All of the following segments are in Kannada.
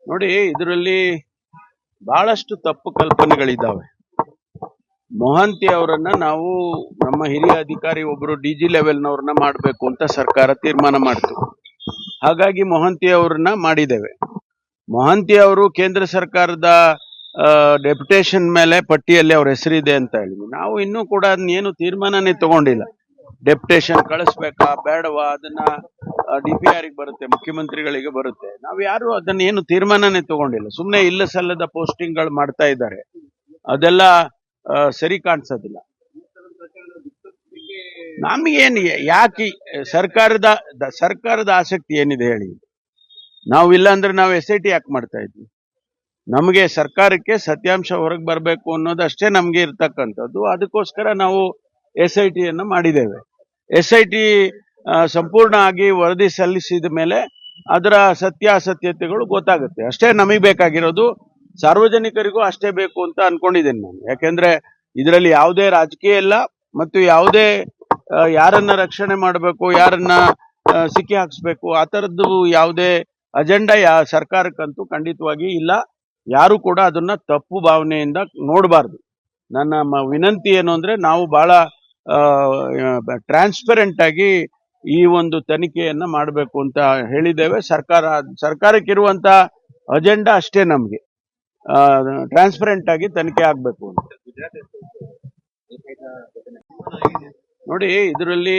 ನೋಡಿ, ಇದರಲ್ಲಿ ಬಹಳಷ್ಟು ತಪ್ಪು ಕಲ್ಪನೆಗಳಿದ್ದಾವೆ. ಮೊಹಂತಿ ಅವರನ್ನ ನಾವು ನಮ್ಮ ಹಿರಿಯ ಅಧಿಕಾರಿ ಒಬ್ಬರು ಡಿಜಿ ಲೆವೆಲ್ನವ್ರನ್ನ ಮಾಡಬೇಕು ಅಂತ ಸರ್ಕಾರ ತೀರ್ಮಾನ ಮಾಡ್ತು. ಹಾಗಾಗಿ ಮೊಹಂತಿ ಅವರನ್ನ ಮಾಡಿದ್ದೇವೆ. ಮೊಹಂತಿ ಅವರು ಕೇಂದ್ರ ಸರ್ಕಾರದ ಡೆಪ್ಯುಟೇಷನ್ ಮೇಲೆ ಪಟ್ಟಿಯಲ್ಲಿ ಅವ್ರ ಹೆಸರಿದೆ ಅಂತ ಹೇಳಿದ್ವಿ. ನಾವು ಇನ್ನೂ ಕೂಡ ಅದನ್ನೇನು ತೀರ್ಮಾನನೇ ತಗೊಂಡಿಲ್ಲ. ಡೆಪ್ಯುಟೇಷನ್ ಕಳಿಸ್ಬೇಕಾ ಬೇಡವಾ ಅದನ್ನ DPR ಗೆ ಬರುತ್ತೆ, ಮುಖ್ಯಮಂತ್ರಿಗಳಿಗೆ ಬರುತ್ತೆ. ನಾವು ಯಾರು ಅದನ್ನ ಏನು ತೀರ್ಮಾನನೇ ತಗೊಂಡಿಲ್ಲ. ಸುಮ್ಮನೆ ಇಲ್ಲ ಸಲ್ಲದ ಪೋಸ್ಟಿಂಗ್ಗಳು ಮಾಡ್ತಾ ಇದ್ದಾರೆ. ಅದೆಲ್ಲ ಸರಿ ಕಾಣಿಸೋದಿಲ್ಲ. ನಮಗೇನು ಯಾಕೆ ಸರ್ಕಾರದ ಆಸಕ್ತಿ ಏನಿದೆ ಹೇಳಿ? ನಾವು ಇಲ್ಲ ಅಂದ್ರೆ ನಾವು SIT ಯಾಕೆ ಮಾಡ್ತಾ ಇದ್ವಿ? ನಮಗೆ ಸರ್ಕಾರಕ್ಕೆ ಸತ್ಯಾಂಶ ಹೊರಗೆ ಬರಬೇಕು ಅನ್ನೋದಷ್ಟೇ ನಮ್ಗೆ ಇರ್ತಕ್ಕಂಥದ್ದು. ಅದಕ್ಕೋಸ್ಕರ ನಾವು SIT ಅನ್ನು ಮಾಡಿದ್ದೇವೆ. SIT ಸಂಪೂರ್ಣ ಆಗಿ ವರದಿ ಸಲ್ಲಿಸಿದ ಮೇಲೆ ಅದರ ಸತ್ಯಾಸತ್ಯತೆಗಳು ಗೊತ್ತಾಗುತ್ತೆ. ಅಷ್ಟೇ ನಮಗೆ ಬೇಕಾಗಿರೋದು. ಸಾರ್ವಜನಿಕರಿಗೂ ಅಷ್ಟೇ ಬೇಕು ಅಂತ ಅನ್ಕೊಂಡಿದ್ದೇನೆ ನಾನು. ಯಾಕೆಂದ್ರೆ ಇದರಲ್ಲಿ ಯಾವುದೇ ರಾಜಕೀಯ ಇಲ್ಲ ಮತ್ತು ಯಾವುದೇ ಯಾರನ್ನ ರಕ್ಷಣೆ ಮಾಡಬೇಕು, ಯಾರನ್ನ ಸಿಕ್ಕಿ ಹಾಕ್ಸ್ಬೇಕು, ಆ ಥರದ್ದು ಯಾವುದೇ ಅಜೆಂಡಾ ಸರ್ಕಾರಕ್ಕಂತೂ ಖಂಡಿತವಾಗಿ ಇಲ್ಲ. ಯಾರು ಕೂಡ ಅದನ್ನ ತಪ್ಪು ಭಾವನೆಯಿಂದ ನೋಡಬಾರ್ದು. ನನ್ನ ವಿನಂತಿ ಏನು ಅಂದ್ರೆ, ನಾವು ಬಹಳ ಟ್ರಾನ್ಸ್ಪರೆಂಟ್ ಆಗಿ ಈ ಒಂದು ತನಿಖೆಯನ್ನ ಮಾಡಬೇಕು ಅಂತ ಹೇಳಿದ್ದೇವೆ. ಸರ್ಕಾರಕ್ಕಿರುವಂತ ಅಜೆಂಡಾ ಅಷ್ಟೇ ನಮ್ಗೆ ಟ್ರಾನ್ಸ್ಪರೆಂಟ್ ಆಗಿ ತನಿಖೆ ಆಗ್ಬೇಕು ಅಂತ. ನೋಡಿ, ಇದರಲ್ಲಿ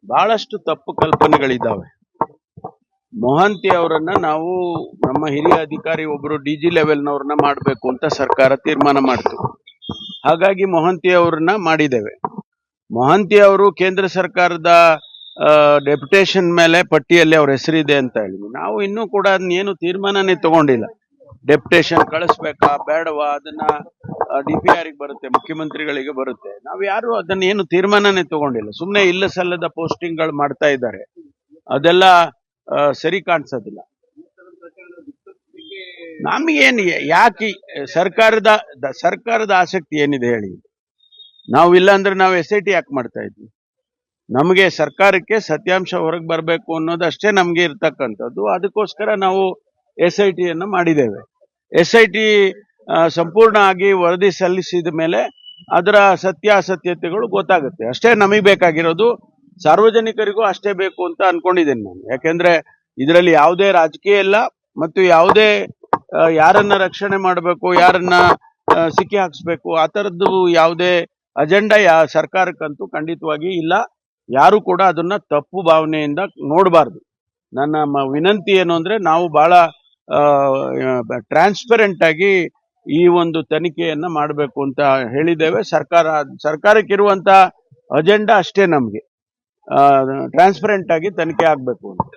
ಬಹಳಷ್ಟು ತಪ್ಪು ಕಲ್ಪನೆಗಳಿದ್ದಾವೆ. ಮೊಹಂತಿ ಅವರನ್ನ ನಾವು ನಮ್ಮ ಹಿರಿಯ ಅಧಿಕಾರಿ ಒಬ್ಬರು ಡಿಜಿ ಲೆವೆಲ್ನವ್ರನ್ನ ಮಾಡಬೇಕು ಅಂತ ಸರ್ಕಾರ ತೀರ್ಮಾನ ಮಾಡ್ತು. ಹಾಗಾಗಿ ಮೊಹಂತಿ ಅವರನ್ನ ಮಾಡಿದ್ದೇವೆ. ಮೊಹಂತಿ ಅವರು ಕೇಂದ್ರ ಸರ್ಕಾರದ ಡೆಪ್ಯುಟೇಷನ್ ಮೇಲೆ ಪಟ್ಟಿಯಲ್ಲಿ ಅವ್ರ ಹೆಸರಿದೆ ಅಂತ ಹೇಳಿದ್ವಿ. ನಾವು ಇನ್ನೂ ಕೂಡ ಅದನ್ನೇನು ತೀರ್ಮಾನನೇ ತಗೊಂಡಿಲ್ಲ. ಡೆಪ್ಯುಟೇಷನ್ ಕಳಿಸ್ಬೇಕಾ ಬೇಡವಾ ಅದನ್ನ DPR ಗೆ ಬರುತ್ತೆ, ಮುಖ್ಯಮಂತ್ರಿಗಳಿಗೆ ಬರುತ್ತೆ. ನಾವು ಯಾರು ಅದನ್ನ ಏನು ತೀರ್ಮಾನನೇ ತಗೊಂಡಿಲ್ಲ. ಸುಮ್ಮನೆ ಇಲ್ಲ ಸಲ್ಲದ ಪೋಸ್ಟಿಂಗ್ಗಳು ಮಾಡ್ತಾ ಇದ್ದಾರೆ. ಅದೆಲ್ಲ ಸರಿ ಕಾಣಿಸೋದಿಲ್ಲ. ನಮಗೇನು ಯಾಕೆ ಸರ್ಕಾರದ ಆಸಕ್ತಿ ಏನಿದೆ ಹೇಳಿ? ನಾವು ಇಲ್ಲ ಅಂದ್ರೆ ನಾವು SIT ಯಾಕೆ ಮಾಡ್ತಾ ಇದ್ವಿ? ನಮಗೆ ಸರ್ಕಾರಕ್ಕೆ ಸತ್ಯಾಂಶ ಹೊರಗೆ ಬರಬೇಕು ಅನ್ನೋದಷ್ಟೇ ನಮ್ಗೆ ಇರ್ತಕ್ಕಂಥದ್ದು. ಅದಕ್ಕೋಸ್ಕರ ನಾವು SIT ಅನ್ನು ಮಾಡಿದ್ದೇವೆ. SIT ಸಂಪೂರ್ಣ ಆಗಿ ವರದಿ ಸಲ್ಲಿಸಿದ ಮೇಲೆ ಅದರ ಸತ್ಯಾಸತ್ಯತೆಗಳು ಗೊತ್ತಾಗುತ್ತೆ. ಅಷ್ಟೇ ನಮಗೆ ಬೇಕಾಗಿರೋದು. ಸಾರ್ವಜನಿಕರಿಗೂ ಅಷ್ಟೇ ಬೇಕು ಅಂತ ಅನ್ಕೊಂಡಿದ್ದೇನೆ ನಾನು. ಯಾಕೆಂದ್ರೆ ಇದರಲ್ಲಿ ಯಾವುದೇ ರಾಜಕೀಯ ಇಲ್ಲ ಮತ್ತು ಯಾವುದೇ ಯಾರನ್ನ ರಕ್ಷಣೆ ಮಾಡಬೇಕು, ಯಾರನ್ನ ಸಿಕ್ಕಿ ಹಾಕ್ಸ್ಬೇಕು, ಆ ಥರದ್ದು ಯಾವುದೇ ಅಜೆಂಡಾ ಸರ್ಕಾರಕ್ಕಂತೂ ಖಂಡಿತವಾಗಿ ಇಲ್ಲ. ಯಾರು ಕೂಡ ಅದನ್ನ ತಪ್ಪು ಭಾವನೆಯಿಂದ ನೋಡಬಾರ್ದು. ನನ್ನ ವಿನಂತಿ ಏನು ಅಂದ್ರೆ, ನಾವು ಬಹಳ ಟ್ರಾನ್ಸ್ಪರೆಂಟ್ ಆಗಿ ಈ ಒಂದು ತನಿಖೆಯನ್ನ ಮಾಡಬೇಕು ಅಂತ ಹೇಳಿದ್ದೇವೆ. ಸರ್ಕಾರಕ್ಕಿರುವಂತ ಅಜೆಂಡಾ ಅಷ್ಟೇ ನಮ್ಗೆ ಟ್ರಾನ್ಸ್ಪರೆಂಟ್ ಆಗಿ ತನಿಖೆ ಆಗ್ಬೇಕು ಅಂತ.